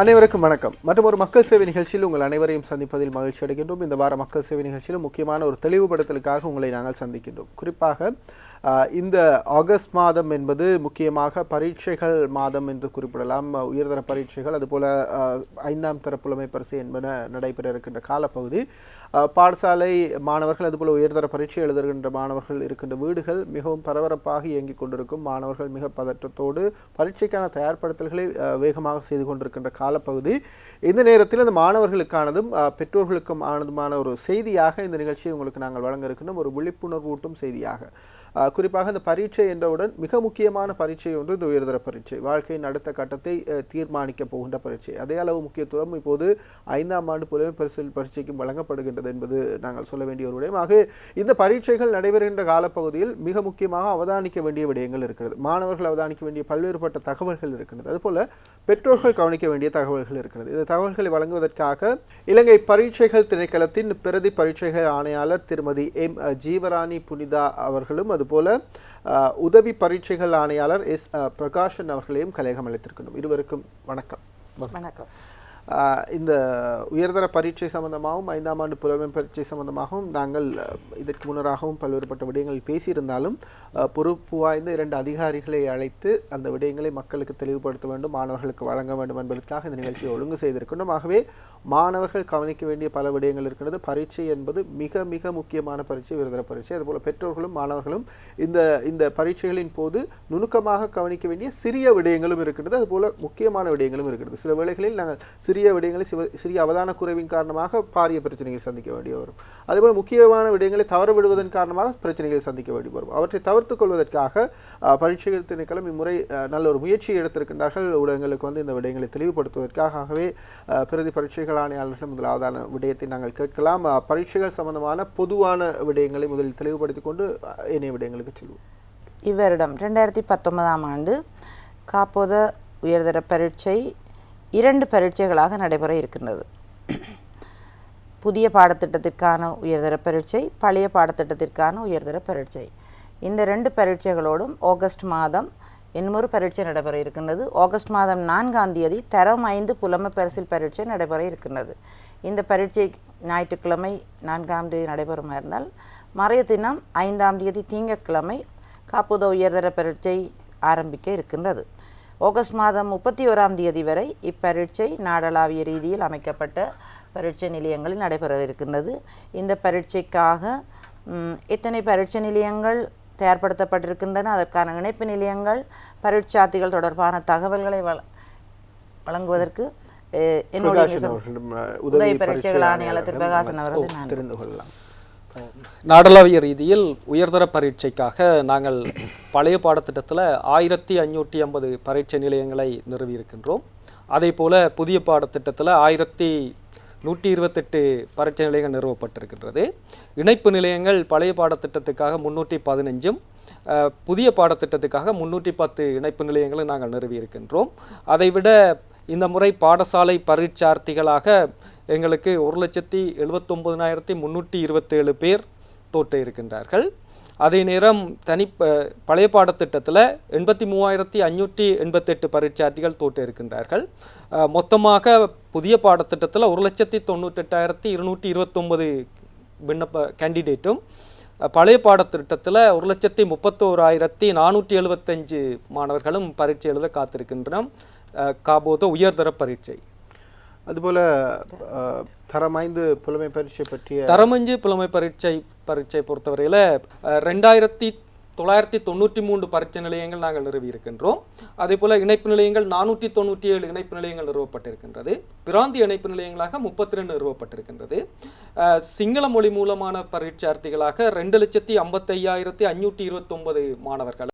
அனைவருக்கும் வணக்கம். மற்றும் ஒரு மக்கள் சேவை நிகழ்ச்சியில் உங்கள் அனைவரையும் சந்திப்பதில் மகிழ்ச்சி அடைகின்றோம். இந்த வார மக்கள் சேவை நிகழ்ச்சியிலும் முக்கியமான ஒரு தெளிவுபடுத்தலுக்காக உங்களை நாங்கள் சந்திக்கின்றோம். குறிப்பாக இந்த ஆகஸ்ட் மாதம் என்பது முக்கியமாக பரீட்சைகள் மாதம் என்று குறிப்பிடலாம். உயர்தர பரீட்சைகள் அதுபோல 5ஆம் தர புலமை பரிசு என்பன நடைபெற இருக்கின்ற காலப்பகுதி. பாடசாலை மாணவர்கள் அதுபோல உயர்தர பரீட்சை எழுதுகின்ற மாணவர்கள் இருக்கின்ற வீடுகள் மிகவும் பரபரப்பாக இயங்கிக் கொண்டிருக்கும். மாணவர்கள் மிக பதற்றத்தோடு பரீட்சைக்கான தயார்படுத்தல்களை வேகமாக செய்து கொண்டிருக்கின்ற காலப்பகுதி. இந்த நேரத்தில் அந்த மாணவர்களுக்கானதும் பெற்றோர்களுக்கும் ஆனதுமான ஒரு செய்தியாக இந்த நிகழ்ச்சியை உங்களுக்கு நாங்கள் வழங்க இருக்கின்றோம். ஒரு விழிப்புணர்வூட்டும் செய்தியாக. குறிப்பாக இந்த பரீட்சை என்றவுடன் மிக முக்கியமான பரீட்சை ஒன்று இந்த உயர்தர பரீட்சை. வாழ்க்கையின் அடுத்த கட்டத்தை தீர்மானிக்க போகின்ற பரீட்சை. அதே அளவு முக்கியத்துவம் இப்போது 5ஆம் ஆண்டு புலமை பரீட்சைக்கும் வழங்கப்படுகின்றது என்பது நாங்கள் சொல்ல வேண்டிய ஒரு விடயம். ஆக இந்த பரீட்சைகள் நடைபெறுகின்ற காலப்பகுதியில் மிக முக்கியமாக அவதானிக்க வேண்டிய விடயங்கள் இருக்கிறது. மாணவர்கள் அவதானிக்க வேண்டிய பல்வேறுபட்ட தகவல்கள் இருக்கின்றது. அதுபோல பெற்றோர்கள் கவனிக்க வேண்டிய தகவல்கள் இருக்கிறது. இந்த தகவல்களை வழங்குவதற்காக இலங்கை பரீட்சைகள் திணைக்களத்தின் பிரதி பரீட்சைகள் ஆணையாளர் திருமதி எம் ஜீவராணி புனிதா அவர்களும் அதுபோல உதவி பரீட்சைகள் ஆணையாளர் எஸ் பிரகாஷன் அவர்களையும் கலையகம் அளித்திருக்கின்றோம். இருவருக்கும் வணக்கம். வணக்கம். இந்த உயர்தர பரீட்சை சம்பந்தமாகவும் 5ஆம் ஆண்டு புலமை பரீட்சை சம்பந்தமாகவும் நாங்கள் இதற்கு முன்னராகவும் பல்வேறுபட்ட விடயங்கள் பேசியிருந்தாலும் பொறுப்பு வாய்ந்த 2 அதிகாரிகளை அழைத்து அந்த விடயங்களை மக்களுக்கு தெளிவுபடுத்த வேண்டும், மாணவர்களுக்கு வழங்க வேண்டும் என்பதற்காக இந்த நிகழ்ச்சியை ஒழுங்கு செய்திருக்கின்றோம். ஆகவே மாணவர்கள் கவனிக்க வேண்டிய பல விடயங்கள் இருக்கிறது. பரீட்சை என்பது மிக மிக முக்கியமான பரீட்சை, உயர்தர பரீட்சை. அதுபோல பெற்றோர்களும் மாணவர்களும் இந்த பரீட்சைகளின் போது நுணுக்கமாக கவனிக்க வேண்டிய சிறிய விடயங்களும் இருக்கிறது, அதுபோல முக்கியமான விடயங்களும் இருக்கிறது. சில வேளைகளில் நாங்கள் சிறிய விடயங்களை சிறிய அவதான குறைவின் காரணமாக பாரிய பிரச்சனைகள் சந்திக்க வேண்டி வரும். அதேபோல் முக்கியமான விடயங்களை தவற விடுவதன் காரணமாக பிரச்சனைகளை சந்திக்க வேண்டி வரும். அவற்றை தவிர்த்துக் கொள்வதற்காக பரீட்சைகள் திணைக்களம் இம்முறை நல்ல ஒரு முயற்சியை எடுத்திருக்கின்றார்கள். ஊடகங்களுக்கு இந்த விடயங்களை தெளிவுபடுத்துவதற்காகவே பிரதி பரீட்சைகள் ஆணையாளர்கள் முதலாவதான விடயத்தை நாங்கள் கேட்கலாம். பரீட்சைகள் சம்பந்தமான பொதுவான விடயங்களை முதலில் தெளிவுபடுத்திக் கொண்டு ஏனைய விடயங்களுக்கு செல்வோம். இவரிடம் 2019ஆம் ஆண்டு காப்போத உயர்தர பரீட்சை 2 பரீட்சைகளாக நடைபெற இருக்கின்றது. புதிய பாடத்திட்டத்திற்கான உயர்தர பரீட்சை, பழைய பாடத்திட்டத்திற்கான உயர்தர பரீட்சை. இந்த 2 பரீட்சைகளோடும் ஆகஸ்ட் மாதம் இன்னொரு பரீட்சை நடைபெற இருக்கின்றது. ஆகஸ்ட் மாதம் 4ஆம் தேதி தரம் 5 புலமை பரிசில் பரீட்சை நடைபெற இருக்கின்றது. இந்த பரீட்சை ஞாயிற்றுக்கிழமை 4ஆம் தேதி நடைபெறுமா இருந்தால், மறைய தினம் 5ஆம் தேதி திங்கட்கிழமை காப்போத உயர்தர பரீட்சை ஆரம்பிக்க இருக்கின்றது. ஆகஸ்ட் மாதம் 31ஆம் தேதி வரை இப்பரீட்சை நாடளாவிய ரீதியில் அமைக்கப்பட்ட பரீட்சை நிலையங்களில் நடைபெற இருக்கின்றது. இந்த பரீட்சைக்காக எத்தனை பரீட்சை நிலையங்கள் தயார்படுத்தப்பட்டிருக்கின்றன, அதற்கான இணைப்பு நிலையங்கள், பரீட்சார்த்திகள் தொடர்பான தகவல்களை வழங்குவதற்கு என்னுடைய உதவி பரீட்சைகள் ஆணையாளர் திரு பிரகாசன் அவர்கள் நான் தெரிந்து கொள்ளலாம். நாடளாவிய ரீதியில் உயர்தர பரீட்சைக்காக நாங்கள் பழைய பாடத்திட்டத்தில் 1550 பரீட்சை நிலையங்களை நிறுவியிருக்கின்றோம். அதே போல் புதிய பாடத்திட்டத்தில் 1128 பரீட்சை நிலையங்கள் நிறுவப்பட்டிருக்கின்றது. இணைப்பு நிலையங்கள் பழைய பாடத்திட்டத்துக்காக 315, புதிய பாடத்திட்டத்துக்காக 310 இணைப்பு நிலையங்களை நாங்கள் நிறுவியிருக்கின்றோம். அதைவிட இந்த முறை பாடசாலை பரீட்சார்த்திகளாக எங்களுக்கு 1,79,327 பேர் தோற்ற இருக்கின்றார்கள். அதே நேரம் பழைய பாடத்திட்டத்தில் 83,588 பரீட்சார்த்திகள் தோற்ற இருக்கின்றார்கள். மொத்தமாக புதிய பாடத்திட்டத்தில் 1,98,229 விண்ணப்ப கேண்டிடேட்டும், பழைய பாடத்திட்டத்தில் 1,31,475 மாணவர்களும் பரீட்சை எழுத காத்திருக்கின்றோம். காப்போத உயர்தர பரீட்சை. அதுபோல தரம் 5 புலமை பரீட்சை பற்றிய தரம் 5 புலமை பரீட்சை பொறுத்தவரையில் 2,993 பரீட்சை நிலையங்கள் நாங்கள் நிறுவி இருக்கின்றோம். அதே போல் இணைப்பு நிலையங்கள் 497 இணைப்பு நிலையங்கள் நிறுவப்பட்டிருக்கின்றது. பிராந்திய இணைப்பு நிலையங்களாக 32 நிறுவப்பட்டிருக்கின்றது. சிங்கள மொழி மூலமான பரீட்சார்த்திகளாக 2,55,529 மாணவர்கள்